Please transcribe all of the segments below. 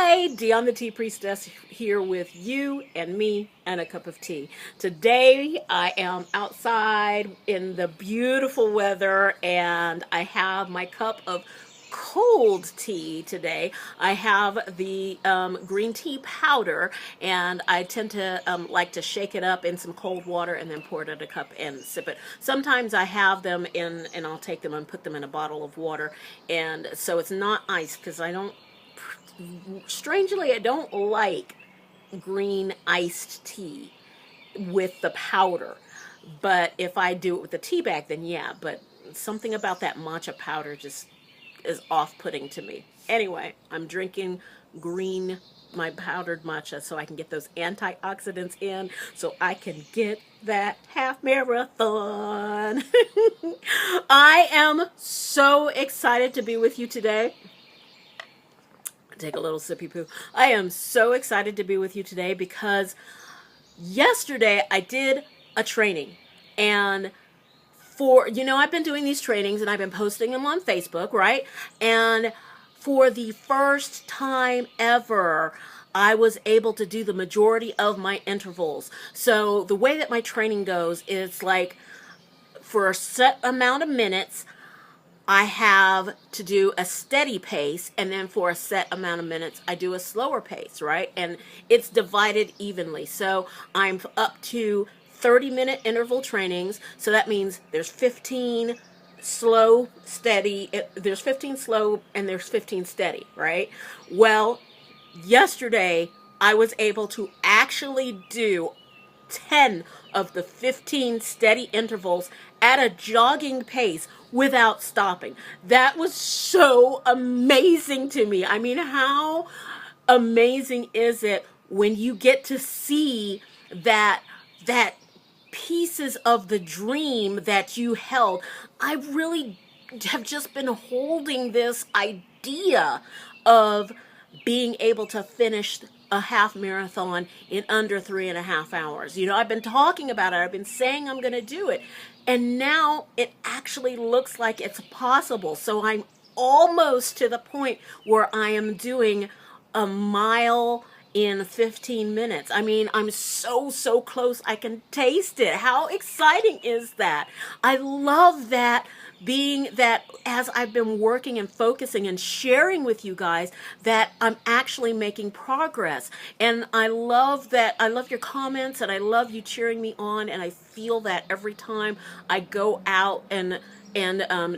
Hi, Dionne the Tea Priestess here with you and me and a cup of tea. Today I am outside in the beautiful weather and I have my cup of cold tea today. I have the green tea powder and I tend to like to shake it up in some cold water and then pour it in a cup and sip it. Sometimes I have them in and I'll take them and put them in a bottle of water, and so it's not ice because strangely, I don't like green iced tea with the powder. But if I do it with the tea bag, then yeah. But something about that matcha powder just is off-putting to me. Anyway, I'm drinking my powdered matcha so I can get those antioxidants in so I can get that half marathon. I am so excited to be with you today. Take a little sippy poo. I am so excited to be with you today because yesterday I did a training, and I've been doing these trainings and I've been posting them on Facebook, right? And for the first time ever, I was able to do the majority of my intervals. So the way that my training goes is like, for a set amount of minutes, I have to do a steady pace, and then for a set amount of minutes, I do a slower pace, right? And it's divided evenly. So I'm up to 30-minute interval trainings. So that means there's 15 slow, steady, there's 15 slow, and there's 15 steady, right? Well, yesterday, I was able to actually do 10 of the 15 steady intervals at a jogging pace without stopping. That was so amazing to me. I mean, how amazing is it when you get to see that pieces of the dream that you held? I really have just been holding this idea of being able to finish a half marathon in under 3.5 hours. I've been talking about it. I've been saying I'm going to do it. And now it actually looks like it's possible. So I'm almost to the point where I am doing a mile in 15 minutes. I mean, I'm so close. I can taste it. How exciting is that? I love that, being that as I've been working and focusing and sharing with you guys that I'm actually making progress. And I love that. I love your comments and I love you cheering me on. And I feel that every time I go out and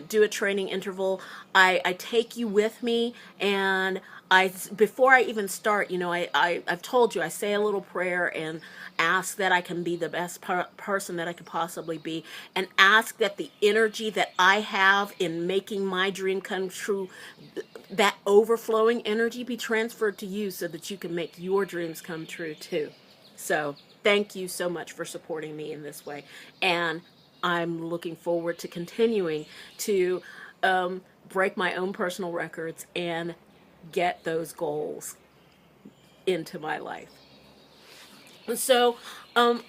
do a training interval, I take you with me, and before I even start, I've told you, I say a little prayer and ask that I can be the best person that I could possibly be, and ask that the energy that I have in making my dream come true, that overflowing energy, be transferred to you so that you can make your dreams come true too. So thank you so much for supporting me in this way, and I'm looking forward to continuing to break my own personal records and get those goals into my life. So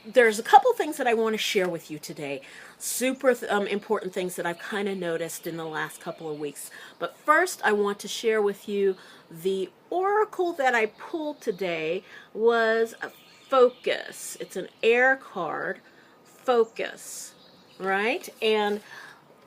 there's a couple things that I want to share with you today. Super important things that I've kind of noticed in the last couple of weeks. But first, I want to share with you the oracle that I pulled today was focus. It's an air card, focus, right? And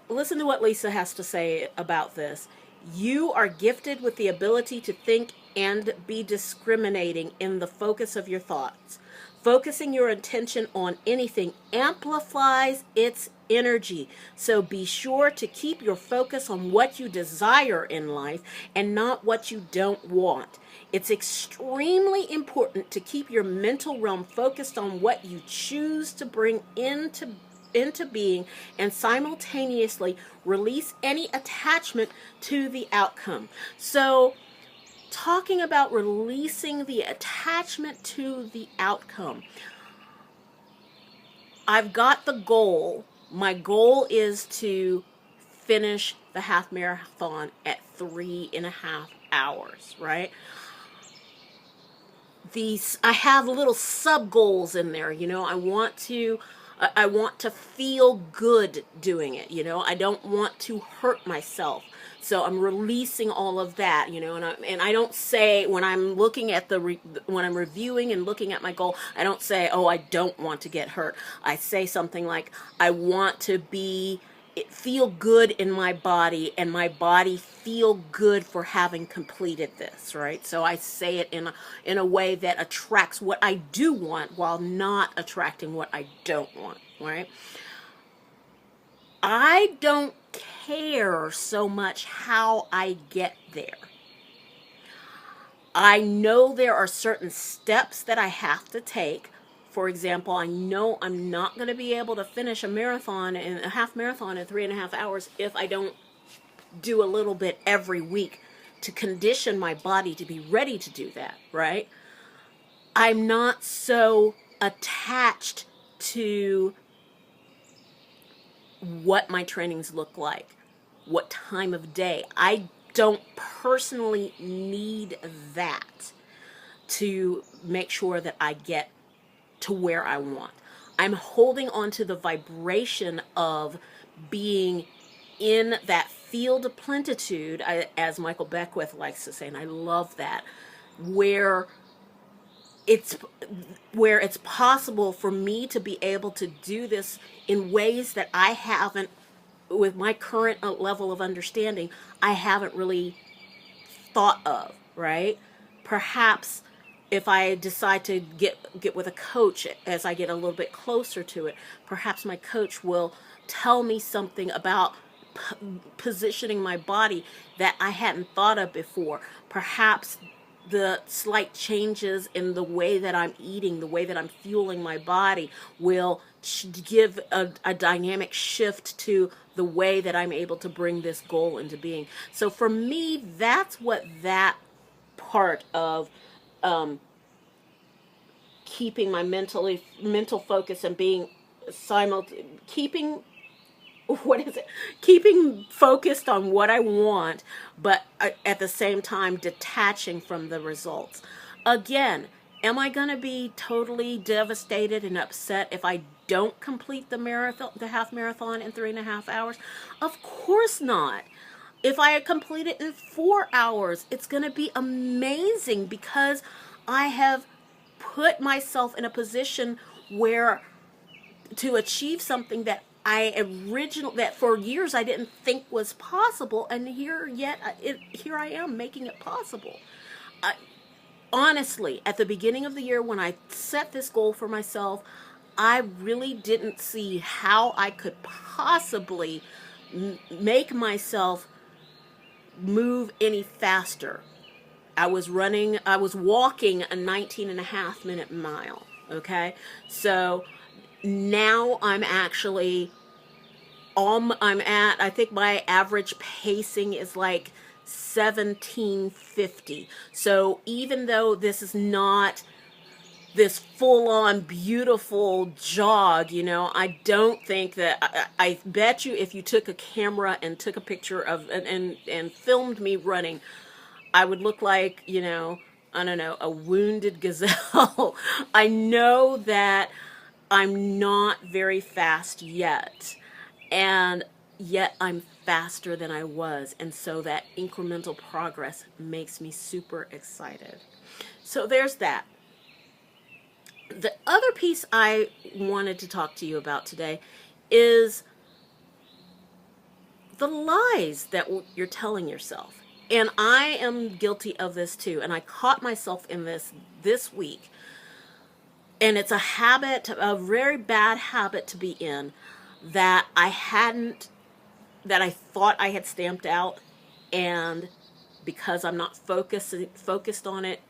listen to what Lisa has to say about this. You are gifted with the ability to think and be discriminating in the focus of your thoughts. Focusing your attention on anything amplifies its energy. So be sure to keep your focus on what you desire in life and not what you don't want. It's extremely important to keep your mental realm focused on what you choose to bring into being, and simultaneously release any attachment to the outcome. So, talking about releasing the attachment to the outcome, I've got the goal. My goal is to finish the half marathon at 3.5 hours, right? I have little sub goals in there. I want to feel good doing it. I don't want to hurt myself. So I'm releasing all of that, you know, and I don't say, when I'm looking at when I'm reviewing and looking at my goal, I don't say, oh, I don't want to get hurt. I say something like, I want to feel good in my body, and my body feel good for having completed this, right? So I say it in a way that attracts what I do want while not attracting what I don't want, right? I don't care so much how I get there. I know there are certain steps that I have to take. For example, I know I'm not going to be able to finish a half marathon in 3.5 hours if I don't do a little bit every week to condition my body to be ready to do that, right? I'm not so attached to what my trainings look like, what time of day. I don't personally need that to make sure that I get to where I want. I'm holding on to the vibration of being in that field of plenitude, as Michael Beckwith likes to say, and I love that, where it's possible for me to be able to do this in ways that I haven't, with my current level of understanding, I haven't really thought of, right? Perhaps if I decide to get with a coach as I get a little bit closer to it, perhaps my coach will tell me something about positioning my body that I hadn't thought of before. Perhaps the slight changes in the way that I'm eating, the way that I'm fueling my body, will give a dynamic shift to the way that I'm able to bring this goal into being. So for me, that's what that part of keeping my mental focus and being keeping keeping focused on what I want, but at the same time detaching from the results. Again, am I going to be totally devastated and upset if I don't complete the half marathon in 3.5 hours? Of course not. If I complete it in 4 hours, it's going to be amazing, because I have put myself in a position where to achieve something that that for years I didn't think was possible, and here I am making it possible. Honestly, at the beginning of the year when I set this goal for myself, I really didn't see how I could possibly make myself move any faster. I was walking a 19.5-minute mile. Okay. So now I'm actually, I think my average pacing is like 17:50. So even though this is not this full-on beautiful jog, you know, I don't think that, I bet you if you took a camera and took a picture of and filmed me running, I would look like, you know, I don't know, a wounded gazelle. I know that I'm not very fast yet, and yet I'm faster than I was, and so that incremental progress makes me super excited. So there's that. The other piece I wanted to talk to you about today is the lies that you're telling yourself. And I am guilty of this too, and I caught myself in this week. And it's a very bad habit to be in, that I thought I had stamped out, and because I'm not focused on it,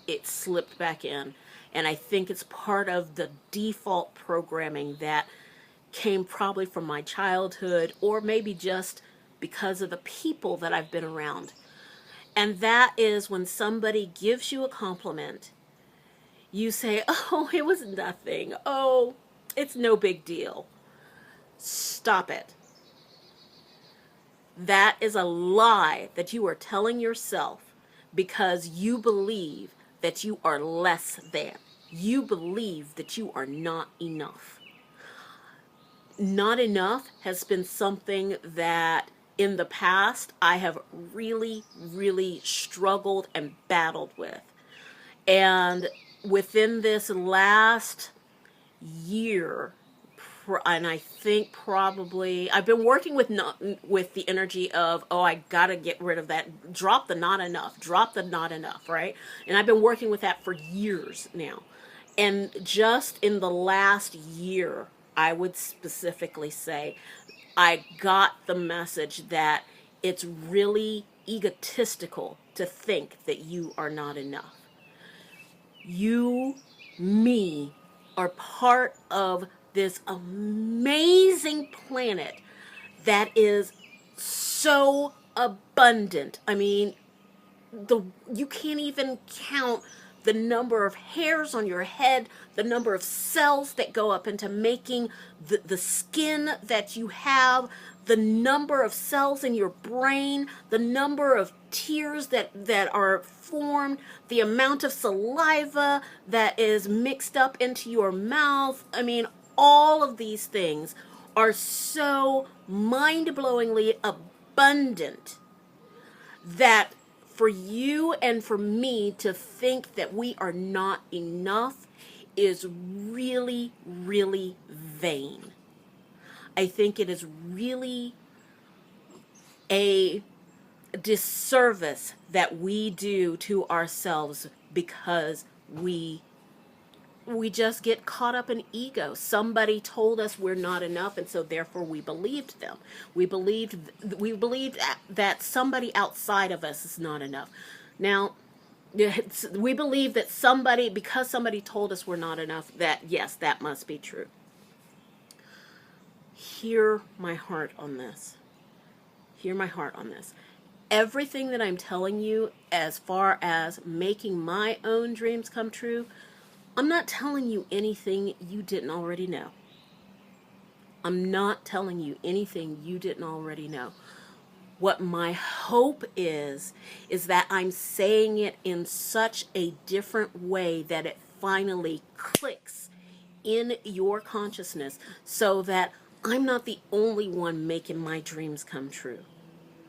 it slipped back in. And I think it's part of the default programming that came probably from my childhood, or maybe just because of the people that I've been around. And that is, when somebody gives you a compliment, you say, oh, it was nothing. Oh, it's no big deal. Stop it. That is a lie that you are telling yourself, because you believe that you are less than. You believe that you are not enough. Not enough has been something that in the past I have really, really struggled and battled with. And within this last year, and I think probably I've been working with with the energy of, oh, I gotta get rid of that, drop the not enough, drop the not enough, right? And I've been working with that for years now. And just in the last year, I would specifically say I got the message that it's really egotistical to think that you are not enough. You, me, are part of this amazing planet that is so abundant. I mean, you can't even count the number of hairs on your head, the number of cells that go up into making the skin that you have, the number of cells in your brain, the number of tears that are formed, the amount of saliva that is mixed up into your mouth. I mean, all of these things are so mind-blowingly abundant that for you and for me to think that we are not enough is really, really vain. I think it is really a disservice that we do to ourselves because we just get caught up in ego. Somebody told us we're not enough, and so therefore we believed them. We believed that somebody outside of us is not enough. Now, we believe that because somebody told us we're not enough, that yes, that must be true. Hear my heart on this. Hear my heart on this. Everything that I'm telling you as far as making my own dreams come true, I'm not telling you anything you didn't already know. I'm not telling you anything you didn't already know. What my hope is that I'm saying it in such a different way that it finally clicks in your consciousness so that I'm not the only one making my dreams come true.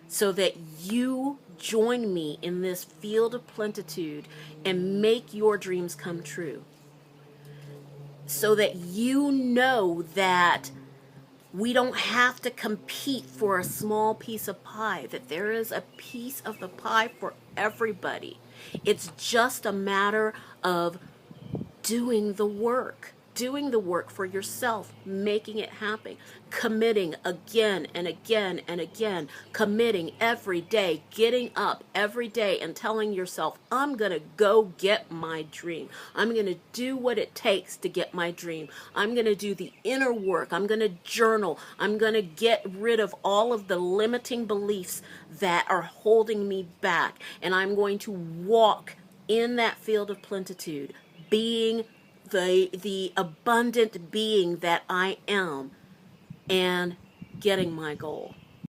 So that you join me in this field of plenitude and make your dreams come true. So that you know that we don't have to compete for a small piece of pie, that there is a piece of the pie for everybody. It's just a matter of doing the work for yourself, making it happen, committing again and again and again, committing every day, getting up every day and telling yourself, I'm going to go get my dream. I'm going to do what it takes to get my dream. I'm going to do the inner work. I'm going to journal. I'm going to get rid of all of the limiting beliefs that are holding me back. And I'm going to walk in that field of plenitude, being the abundant being that I am, and getting my goal.